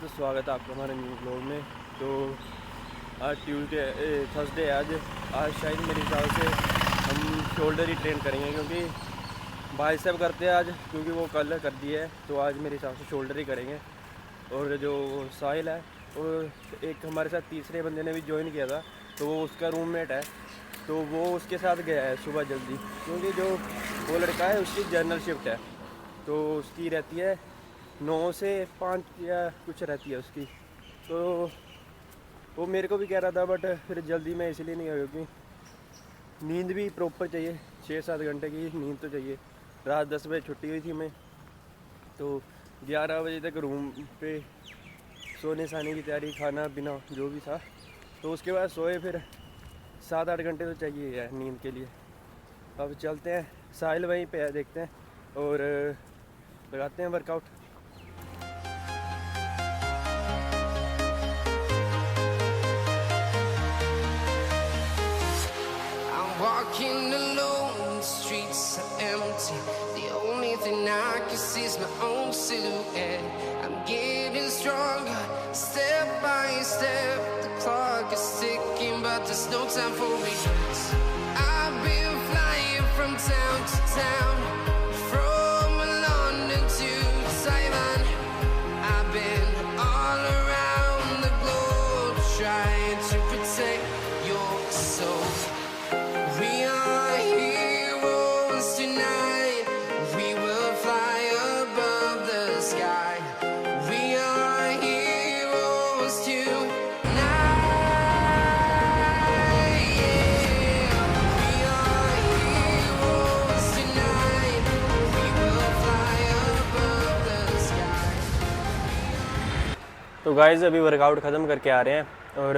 स्वागत है आपका हमारे न्यू ब्लॉग में। तो आज थर्सडे है। आज शायद मेरे हिसाब से हम शोल्डर ही ट्रेन करेंगे, क्योंकि बाइसेप करते हैं आज, क्योंकि वो कल कर दिए है। तो आज मेरे हिसाब से शोल्डर ही करेंगे। और जो साहिल है, और एक हमारे साथ तीसरे बंदे ने भी ज्वाइन किया था, तो वो उसका रूममेट है, तो वो उसके साथ गया है सुबह जल्दी, क्योंकि जो वो लड़का है उसकी जर्नल शिफ्ट है, तो उसकी रहती है 9 से 5 या कुछ रहती है उसकी। तो वो मेरे को भी कह रहा था, बट फिर जल्दी में इसलिए नहीं आया क्योंकि नींद भी प्रॉपर चाहिए, 6-7 घंटे की नींद तो चाहिए। रात 10 बजे छुट्टी हुई थी मैं, तो 11 बजे तक रूम पे सोने साने की तैयारी, खाना पीना जो भी था, तो उसके बाद सोए। फिर 7-8 घंटे तो चाहिए है नींद के लिए। अब चलते हैं, साहिल वहीं पे है, देखते हैं और लगाते हैं workout. Walking alone, the streets are empty. The only thing I can see is my own silhouette. I'm getting stronger, step by step. The clock is ticking, but there's no time for regrets. I've been flying from town to town, from London to Taiwan. I've been all around the globe, trying to protect your soul. We are heroes tonight. We will fly above the sky. We are heroes tonight. Yeah. We are heroes tonight. We will fly above the sky. तो guys अभी workout ख़त्म करके आ रहे हैं, और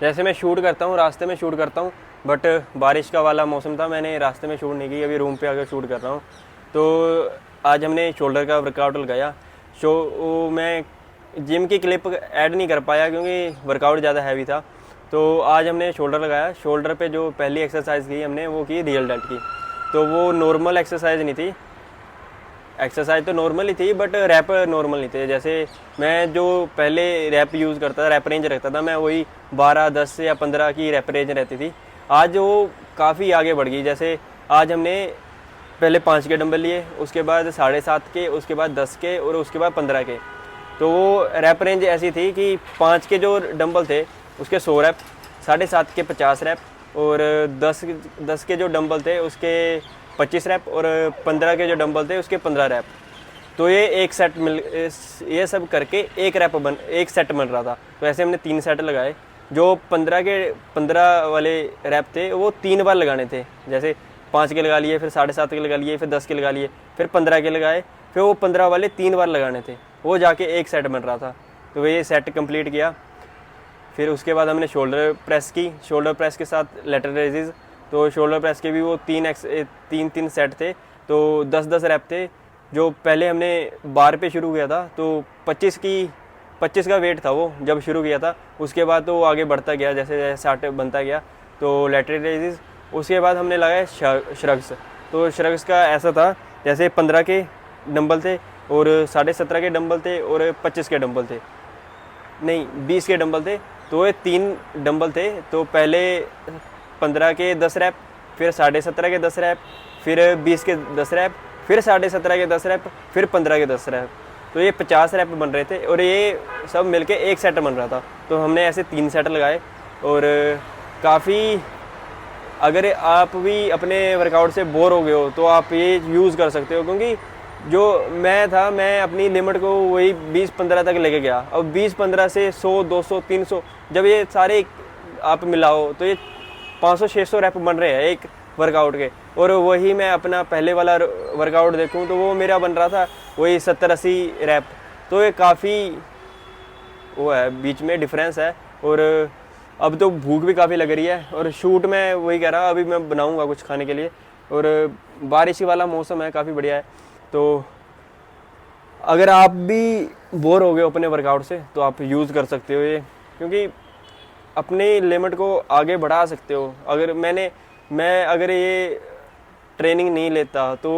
जैसे मैं shoot करता हूँ, रास्ते में शूट करता हूँ, बट बारिश का वाला मौसम था, मैंने रास्ते में शूट नहीं की, अभी रूम पे आकर शूट कर रहा हूँ। तो आज हमने शोल्डर का वर्कआउट लगाया। मैं जिम की क्लिप ऐड नहीं कर पाया क्योंकि वर्कआउट ज़्यादा हैवी था। तो आज हमने शोल्डर लगाया। शोल्डर पे जो पहली एक्सरसाइज की हमने, वो की रियल डेल्ट की। तो वो नॉर्मल एक्सरसाइज नहीं थी, एक्सरसाइज तो नॉर्मल ही थी, बट रैप नॉर्मल नहीं थे। जैसे मैं जो पहले रैप यूज़ करता था, रैप रेंज रखता था, मैं वही 12, 10 या 15 की रैप रेंज रहती थी। आज वो काफ़ी आगे बढ़ गई। जैसे आज हमने पहले 5 के डंबल लिए, उसके बाद 7.5 के, उसके बाद 10 के, और उसके बाद 15 के। तो वो रैप रेंज ऐसी थी कि 5 के जो डंबल थे उसके 100 रैप, 7.5 के 50 रैप, और 10 के जो डंबल थे उसके 25 रैप, और 15 के जो डंबल थे उसके 15 रैप। तो ये एक सेट ये सब करके एक सेट बन रहा था। तो ऐसे हमने 3 सेट लगाए। जो 15 वाले रैप थे वो 3 बार लगाने थे। जैसे 5 के लगा लिए, फिर 7.5 के लगा लिए, फिर 10 के लगा लिए, फिर 15 के लगाए, फिर वो 15 वाले 3 बार लगाने थे, वो जाके एक सेट बन रहा था। तो ये सेट कंप्लीट किया। फिर उसके बाद हमने शोल्डर प्रेस की, शोल्डर प्रेस के साथ लेटरल रेजेस। तो शोल्डर प्रेस के भी वो 3 सेट थे, तो 10-10 रैप थे। जो पहले हमने बार पे शुरू किया था, तो 25 का वेट था वो जब शुरू किया था। उसके बाद तो वो आगे बढ़ता गया, जैसे जैसे 60 बनता गया, तो लेटरल रेजेस। उसके बाद हमने लगाया श्रग्स। तो श्रग्स का ऐसा था, जैसे 15 के डंबल थे, और 17.5 के डंबल थे, और 25 के डंबल थे, नहीं 20 के डंबल थे। तो ये 3 डंबल थे। तो पहले 15 के 10 रैप, फिर 17.5 के 10 रैप, फिर 20 के 10 रैप, फिर 17.5 के 10 रैप, फिर 15 के 10 रैप। तो ये 50 रैप बन रहे थे, और ये सब मिलके एक सेट बन रहा था। तो हमने ऐसे 3 सेट लगाए। और काफ़ी, अगर आप भी अपने वर्कआउट से बोर हो गए हो तो आप ये यूज़ कर सकते हो, क्योंकि जो मैं अपनी लिमिट को वही 20-15 तक लेके गया। अब 20-15 से 100, 200, 300, जब ये सारे आप मिलाओ तो ये 500-600 रैप बन रहे हैं एक वर्कआउट के। और वही मैं अपना पहले वाला वर्कआउट देखूं तो वो मेरा बन रहा था वही 70-80 रैप। तो ये काफ़ी वो है, बीच में डिफरेंस है। और अब तो भूख भी काफ़ी लग रही है, और शूट में वही कह रहा, अभी मैं बनाऊंगा कुछ खाने के लिए। और बारिश वाला मौसम है, काफ़ी बढ़िया है। तो अगर आप भी बोर हो गए अपने वर्कआउट से तो आप यूज़ कर सकते हो ये, क्योंकि अपनी लिमिट को आगे बढ़ा सकते हो। अगर ये ट्रेनिंग नहीं लेता तो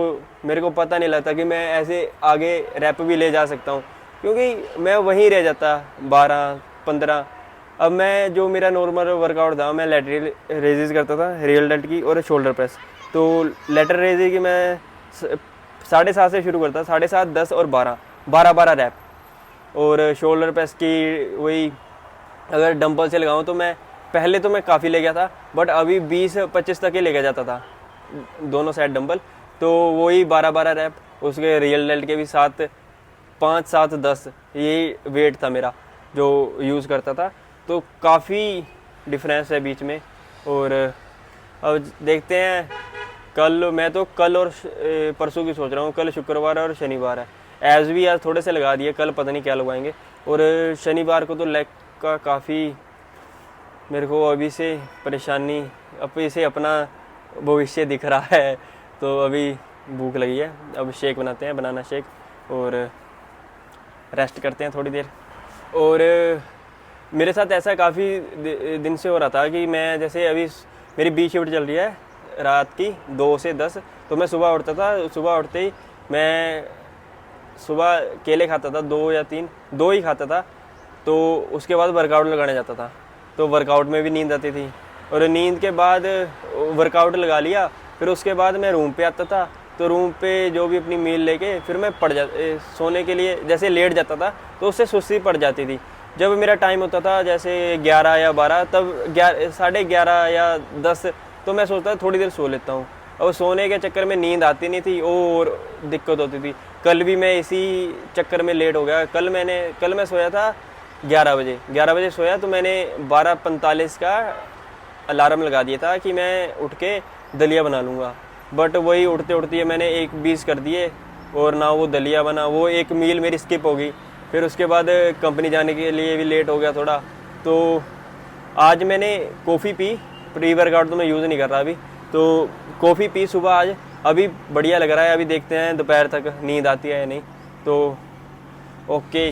मेरे को पता नहीं लगता कि मैं ऐसे आगे रैप भी ले जा सकता हूँ। क्योंकि मैं वहीं रह जाता 12-15। अब मैं जो मेरा नॉर्मल वर्कआउट था, मैं लैटरल रेजेस करता था, रियल डेल्ट की और शोल्डर प्रेस। तो लैटरल रेजेस की मैं 7.5 से शुरू करता, 7.5, 10 और 12 रैप। और शोल्डर प्रेस की वही अगर डंबल से लगाऊं तो मैं पहले तो मैं काफ़ी ले गया था, बट अभी 20-25 तक ही लेके जाता था दोनों साइड डंबल। तो वही 12 रैप, उसके रियल डेल्ट के भी 5, 7, 10 ये वेट था मेरा जो यूज़ करता था। तो काफ़ी डिफरेंस है बीच में। और अब देखते हैं मैं तो कल और परसों की सोच रहा हूँ। कल शुक्रवार और शनिवार है, एज भी आज थोड़े से लगा दिए, कल पता नहीं क्या लगवाएंगे। और शनिवार को तो लेग का काफ़ी मेरे को अभी से परेशानी, अभी से अपना भविष्य दिख रहा है। तो अभी भूख लगी है, अब शेक बनाते हैं, बनाना शेक, और रेस्ट करते हैं थोड़ी देर। और मेरे साथ ऐसा काफ़ी दिन से हो रहा था कि मैं जैसे अभी मेरी बी शिफ्ट चल रही है रात की 2 से 10, तो मैं सुबह उठता था, सुबह उठते ही मैं सुबह केले खाता था, 2 या 3, 2 ही खाता था। तो उसके बाद वर्कआउट लगाने जाता था, तो वर्कआउट में भी नींद आती थी, और नींद के बाद वर्कआउट लगा लिया, फिर उसके बाद मैं रूम पे आता था। तो रूम पे जो भी अपनी मील लेके फिर मैं सोने के लिए जैसे लेट जाता था, तो उससे सुस्ती पड़ जाती थी। जब मेरा टाइम होता था जैसे 11 या 12, तब 11:30 या 10, तो मैं सोचता था थोड़ी देर सो लेता हूँ। और सोने के चक्कर में नींद आती नहीं थी और दिक्कत होती थी। कल भी मैं इसी चक्कर में लेट हो गया। कल मैं सोया था 11 बजे सोया, तो मैंने 12:45 का अलार्म लगा दिया था कि मैं उठ के दलिया बना लूँगा। बट वही उठते उठते मैंने 1:20 कर दिए, और ना वो दलिया बना, वो एक मील मेरी स्किप हो गई। फिर उसके बाद कंपनी जाने के लिए भी लेट हो गया थोड़ा। तो आज मैंने कॉफ़ी पी, प्री वर्कआउट तो मैं यूज़ नहीं कर रहा अभी, तो कॉफ़ी पी सुबह आज, अभी बढ़िया लग रहा है। अभी देखते हैं दोपहर तक नींद आती है या नहीं। तो ओके।